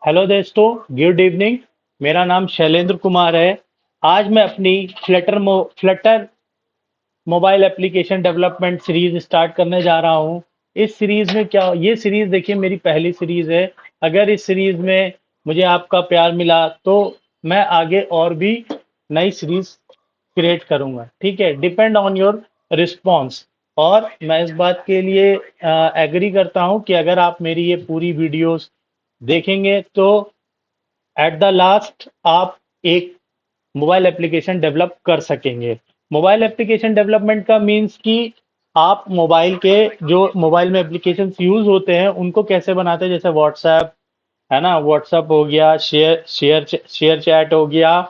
Hello दोस्तों, good evening. मेरा नाम शैलेंद्र कुमार है। आज मैं अपनी Flutter mobile application development series start करने जा रहा हूँ। इस सीरीज में क्या, ये सीरीज देखिए मेरी पहली सीरीज है। अगर इस सीरीज में मुझे आपका प्यार मिला तो मैं आगे और भी नई सीरीज क्रिएट करूंगा। ठीक है, डिपेंड ऑन योर रिस्पॉन्स। और मैं इस बात के लिए एग्री करता हूँ कि अगर आप मेरी ये पूरी वीडियोस देखेंगे तो एट द लास्ट आप एक मोबाइल एप्लीकेशन डेवलप कर सकेंगे। मोबाइल एप्लीकेशन डेवलपमेंट का मीन्स कि आप मोबाइल के जो मोबाइल में एप्लीकेशंस यूज होते हैं उनको कैसे बनाते हैं, जैसे व्हाट्सएप है ना, व्हाट्सएप हो गया, शेयर चैट हो गया,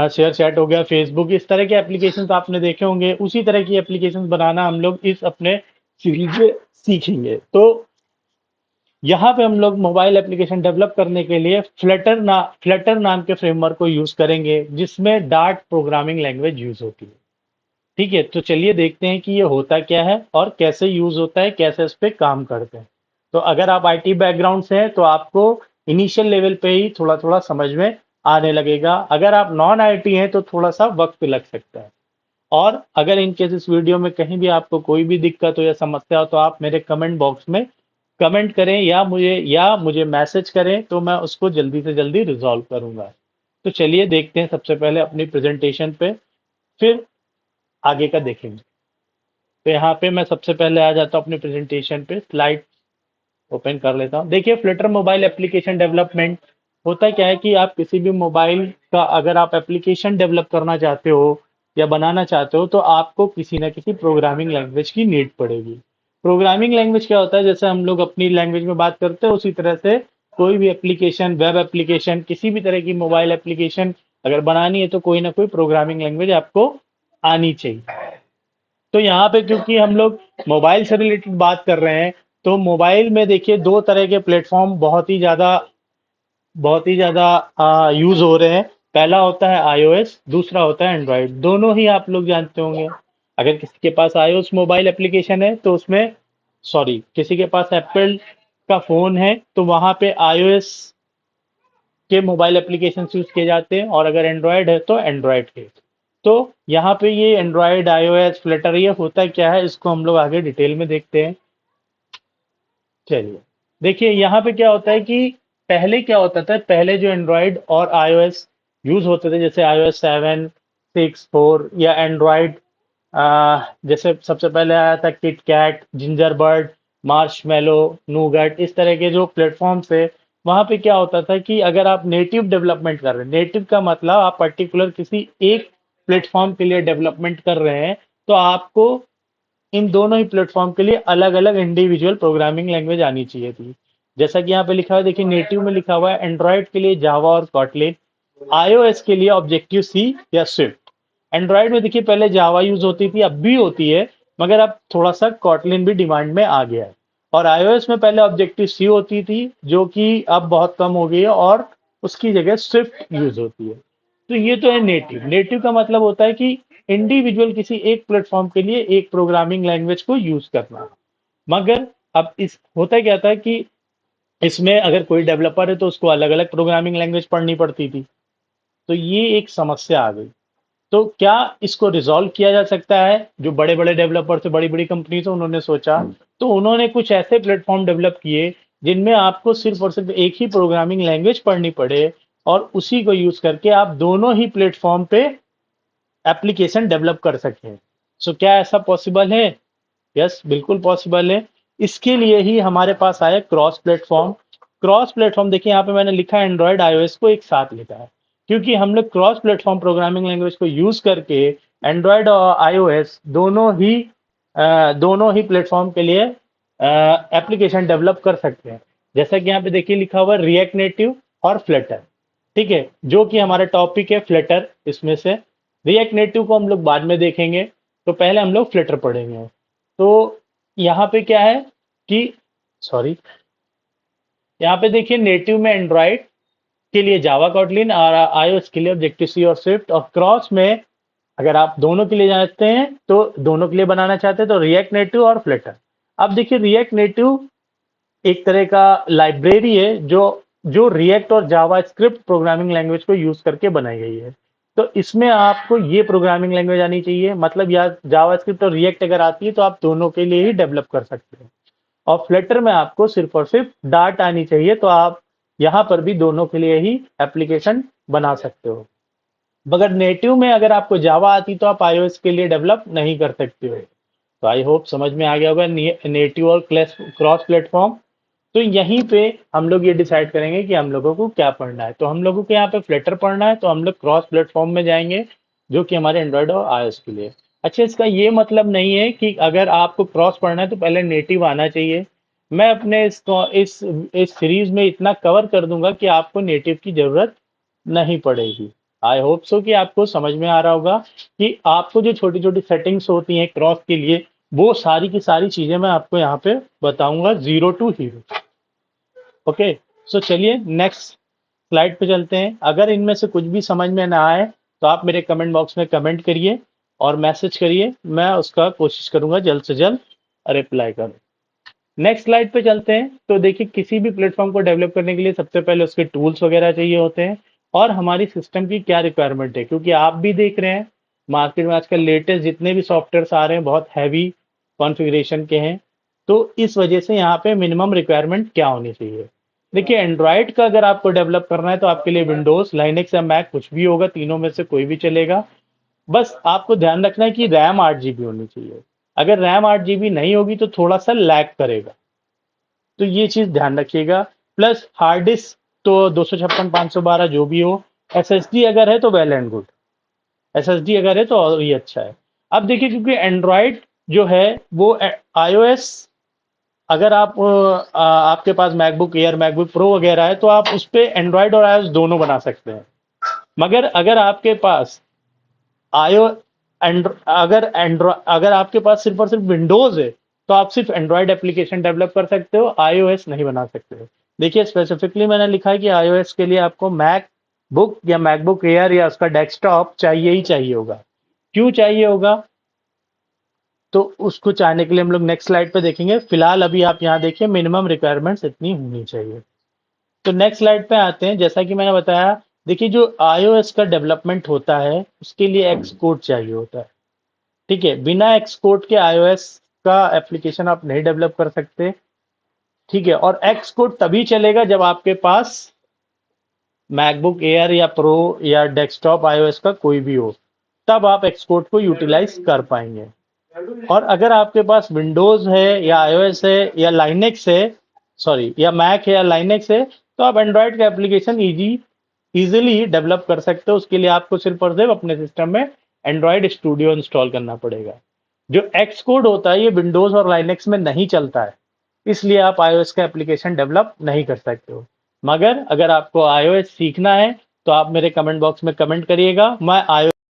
शेयर चैट हो गया, फेसबुक, इस तरह के एप्लीकेशंस आपने देखे होंगे। उसी तरह की एप्लीकेशंस बनाना हम लोग इस अपने सीरीज में सीखेंगे। तो यहाँ पे हम लोग मोबाइल एप्लीकेशन डेवलप करने के लिए फ्लटर नाम के फ्रेमवर्क को यूज करेंगे, जिसमें डार्ट प्रोग्रामिंग लैंग्वेज यूज होती है। ठीक है, तो चलिए देखते हैं कि ये होता क्या है और कैसे यूज होता है, कैसे इस पे काम करते हैं। तो अगर आप आईटी बैकग्राउंड से हैं तो आपको इनिशियल लेवल पे ही थोड़ा थोड़ा समझ में आने लगेगा। अगर आप नॉन आईटी हैं तो थोड़ा सा वक्त लग सकता है। और अगर इन केस इस वीडियो में कहीं भी आपको कोई भी दिक्कत हो या समस्या हो तो आप मेरे कमेंट बॉक्स में कमेंट करें या मुझे मैसेज करें, तो मैं उसको जल्दी से जल्दी रिजॉल्व करूंगा। तो चलिए देखते हैं सबसे पहले अपनी प्रेजेंटेशन पे, फिर आगे का देखेंगे। तो यहाँ पे मैं सबसे पहले आ जाता हूँ अपनी प्रेजेंटेशन पे, स्लाइड ओपन कर लेता हूँ। देखिए, फ्लटर मोबाइल एप्लीकेशन डेवलपमेंट होता क्या है कि आप किसी भी मोबाइल का अगर आप एप्लीकेशन डेवलप करना चाहते हो या बनाना चाहते हो तो आपको किसी ना किसी प्रोग्रामिंग लैंग्वेज की नीड पड़ेगी। प्रोग्रामिंग लैंग्वेज क्या होता है, जैसे हम लोग अपनी लैंग्वेज में बात करते हैं उसी तरह से कोई भी एप्लीकेशन, वेब एप्लीकेशन, किसी भी तरह की मोबाइल एप्लीकेशन अगर बनानी है तो कोई ना कोई प्रोग्रामिंग लैंग्वेज आपको आनी चाहिए। तो यहाँ पे क्योंकि हम लोग मोबाइल से रिलेटेड बात कर रहे हैं, तो मोबाइल में देखिए दो तरह के प्लेटफॉर्म बहुत ही ज़्यादा यूज़ हो रहे हैं। पहला होता है आईओएस, दूसरा होता है एंड्रॉयड। दोनों ही आप लोग जानते होंगे। अगर किसी के पास आईओएस मोबाइल एप्लीकेशन है तो उसमें, सॉरी, किसी के पास एप्पल का फ़ोन है तो वहाँ पे आईओएस के मोबाइल एप्लीकेशन यूज़ किए जाते हैं, और अगर एंड्रॉयड है तो एंड्रॉयड के। तो यहाँ पे ये एंड्रॉयड, आईओएस, फ्लटर, ये होता क्या है इसको हम लोग आगे डिटेल में देखते हैं। चलिए देखिए यहाँ पे क्या होता है कि पहले क्या होता था, पहले जो एंड्रॉयड और आईओएस यूज होते थे, जैसे आईओएस 7, 6, 4 या एंड्रॉयड, जैसे सबसे पहले आया था KitKat, Gingerbread, Marshmallow, Nougat, इस तरह के जो प्लेटफॉर्म थे। वहां पे क्या होता था कि अगर आप नेटिव डेवलपमेंट कर रहे हैं, नेटिव का मतलब आप पर्टिकुलर किसी एक प्लेटफॉर्म के लिए डेवलपमेंट कर रहे हैं, तो आपको इन दोनों ही प्लेटफॉर्म के लिए अलग अलग इंडिविजुअल प्रोग्रामिंग लैंग्वेज आनी चाहिए थी। जैसा कि यहाँ पे लिखा हुआ है, देखिए नेटिव में लिखा हुआ है एंड्रॉयड के लिए जावा और कॉटलिन, आईओएस के लिए ऑब्जेक्टिव सी या स्विफ्ट। एंड्रॉयड में देखिए पहले जावा यूज होती थी, अब भी होती है, मगर अब थोड़ा सा कॉटलिन भी डिमांड में आ गया है। और आईओएस में पहले ऑब्जेक्टिव सी होती थी जो कि अब बहुत कम हो गई है, और उसकी जगह स्विफ्ट यूज होती है। तो ये तो है नेटिव। नेटिव का मतलब होता है कि इंडिविजुअल किसी एक प्लेटफॉर्म के लिए एक प्रोग्रामिंग लैंग्वेज को यूज करना। मगर अब इस होता क्या था कि इसमें अगर कोई डेवलपर है तो उसको अलग अलग प्रोग्रामिंग लैंग्वेज पढ़नी पड़ती थी। तो ये एक समस्या आ गई। तो क्या इसको रिजॉल्व किया जा सकता है? जो बड़े बड़े डेवलपर थे, बड़ी बड़ी कंपनी थे, उन्होंने सोचा, तो उन्होंने कुछ ऐसे प्लेटफॉर्म डेवलप किए जिनमें आपको सिर्फ और सिर्फ एक ही प्रोग्रामिंग लैंग्वेज पढ़नी पड़े, और उसी को यूज करके आप दोनों ही प्लेटफॉर्म पे एप्लीकेशन डेवलप कर सकें। सो क्या ऐसा पॉसिबल है? यस, बिल्कुल पॉसिबल है। इसके लिए ही हमारे पास आया क्रॉस प्लेटफॉर्म। क्रॉस प्लेटफॉर्म देखिए यहाँ पे मैंने लिखा है एंड्रॉयड आईओएस को एक साथ लिखा है, क्योंकि हम लोग क्रॉस प्लेटफॉर्म प्रोग्रामिंग लैंग्वेज को यूज करके एंड्रॉयड और आईओएस दोनों ही प्लेटफॉर्म के लिए एप्लीकेशन डेवलप कर सकते हैं। जैसा कि यहाँ पे देखिए लिखा हुआ है रिएक्ट नेटिव और फ्लटर। ठीक है, जो कि हमारा टॉपिक है फ्लटर इसमें से। रिएक्ट नेटिव को हम लोग बाद में देखेंगे, तो पहले हम लोग फ्लटर पढ़ेंगे। तो यहाँ पे क्या है कि, सॉरी, यहाँ पे देखिए नेटिव में एंड्रॉइड के लिए जावा कॉटलिन, और आईओएस के लिए ऑब्जेक्टिव सी और स्विफ्ट, और क्रॉस में अगर आप दोनों के लिए चाहते हैं तो दोनों के लिए बनाना चाहते हैं तो रिएक्ट नेटिव और फ्लटर। अब देखिए रिएक्ट नेटिव एक तरह का लाइब्रेरी है जो जो रिएक्ट और जावास्क्रिप्ट प्रोग्रामिंग लैंग्वेज को यूज करके बनाई गई है। तो इसमें आपको ये प्रोग्रामिंग लैंग्वेज आनी चाहिए, मतलब या जावास्क्रिप्ट और रिएक्ट अगर आती है तो आप दोनों के लिए ही डेवलप कर सकते हैं। और फ्लटर में आपको सिर्फ और सिर्फ डार्ट आनी चाहिए, तो आप यहाँ पर भी दोनों के लिए ही एप्लीकेशन बना सकते हो। मगर नेटिव में अगर आपको जावा आती तो आप आईओएस के लिए डेवलप नहीं कर सकते हो। तो आई होप समझ में आ गया होगा नेटिव और क्रॉस प्लेटफॉर्म। तो यहीं पे हम लोग ये डिसाइड करेंगे कि हम लोगों को क्या पढ़ना है। तो हम लोगों को यहाँ पे फ्लटर पढ़ना है, तो हम लोग क्रॉस प्लेटफॉर्म में जाएंगे, जो कि हमारे एंड्रॉयड और आईओएस के लिए। अच्छा, इसका ये मतलब नहीं है कि अगर आपको क्रॉस पढ़ना है तो पहले नेटिव आना चाहिए। मैं अपने इस सीरीज में इतना कवर कर दूंगा कि आपको नेटिव की जरूरत नहीं पड़ेगी। आई होप सो कि आपको समझ में आ रहा होगा कि आपको जो छोटी छोटी सेटिंग्स होती हैं क्रॉस के लिए, वो सारी की सारी चीजें मैं आपको यहाँ पे बताऊंगा, जीरो टू हीरो। ओके, सो चलिए नेक्स्ट स्लाइड पे चलते हैं। अगर इनमें से कुछ भी समझ में ना आए तो आप मेरे कमेंट बॉक्स में कमेंट करिए और मैसेज करिए, मैं उसका कोशिश करूंगा जल्द से जल्द रिप्लाई करूं। नेक्स्ट स्लाइड पे चलते हैं। तो देखिए, किसी भी प्लेटफॉर्म को डेवलप करने के लिए सबसे पहले उसके टूल्स वगैरह चाहिए होते हैं, और हमारी सिस्टम की क्या रिक्वायरमेंट है, क्योंकि आप भी देख रहे हैं मार्केट में आजकल लेटेस्ट जितने भी सॉफ्टवेयर आ रहे हैं बहुत हैवी कॉन्फ़िगरेशन के हैं। तो इस वजह से यहाँ पे मिनिमम रिक्वायरमेंट क्या होनी चाहिए। देखिए, एंड्रॉयड का अगर आपको डेवलप करना है तो आपके लिए विंडोज, लाइनेक्स या मैक कुछ भी होगा, तीनों में से कोई भी चलेगा। बस आपको ध्यान रखना है कि रैम 8 GB होनी चाहिए। अगर रैम 8 GB नहीं होगी तो थोड़ा सा लैग करेगा, तो ये चीज ध्यान रखिएगा। प्लस हार्ड डिस्क तो 256 512 जो भी हो। एसएसडी अगर है तो वेल एंड गुड, एसएसडी अगर है तो और ही अच्छा है। अब देखिए, क्योंकि एंड्रॉयड जो है वो आईओएस, अगर आप आपके पास मैकबुक एयर, मैकबुक प्रो वगैरह है तो आप उस पे एंड्रॉयड और आईओएस दोनों बना सकते हैं। मगर अगर आपके पास आईओ अगर आपके पास सिर्फ और सिर्फ विंडोज है तो आप सिर्फ एंड्रॉयड एप्लीकेशन डेवलप कर सकते हो, आईओएस नहीं बना सकते हो। देखिए, स्पेसिफिकली मैंने लिखा है कि आईओएस के लिए आपको मैक बुक या मैकबुक एयर या उसका डेस्कटॉप चाहिए ही चाहिए होगा। क्यों चाहिए होगा, तो उसको चाहने के लिए हम लोग नेक्स्ट स्लाइड पे देखेंगे। फिलहाल अभी आप यहाँ देखिए, मिनिमम रिक्वायरमेंट्स इतनी होनी चाहिए। तो नेक्स्ट स्लाइड पे आते हैं। जैसा कि मैंने बताया, देखिए जो आईओएस का डेवलपमेंट होता है उसके लिए एक्स कोड चाहिए होता है। ठीक है, बिना एक्स कोड के आईओएस का एप्लीकेशन आप नहीं डेवलप कर सकते। ठीक है, और एक्स कोड तभी चलेगा जब आपके पास मैकबुक एयर या प्रो या डेस्कटॉप आईओएस का कोई भी हो, तब आप एक्स कोड को यूटिलाइज कर पाएंगे। और अगर आपके पास विंडोज है या आईओएस है या लाइनेक्स है, सॉरी या मैक है या लाइनेक्स है, तो आप एंड्रॉयड का एप्लीकेशन इजीली डेवलप कर सकते हो। उसके लिए आपको सिर्फ और सिर्फ अपने सिस्टम में एंड्रॉयड स्टूडियो इंस्टॉल करना पड़ेगा। जो एक्स कोड होता है ये विंडोज और लाइनेक्स में नहीं चलता है, इसलिए आप आईओएस का एप्लीकेशन डेवलप नहीं कर सकते हो। मगर अगर आपको आईओएस सीखना है तो आप मेरे कमेंट बॉक्स में कमेंट करिएगा, मैं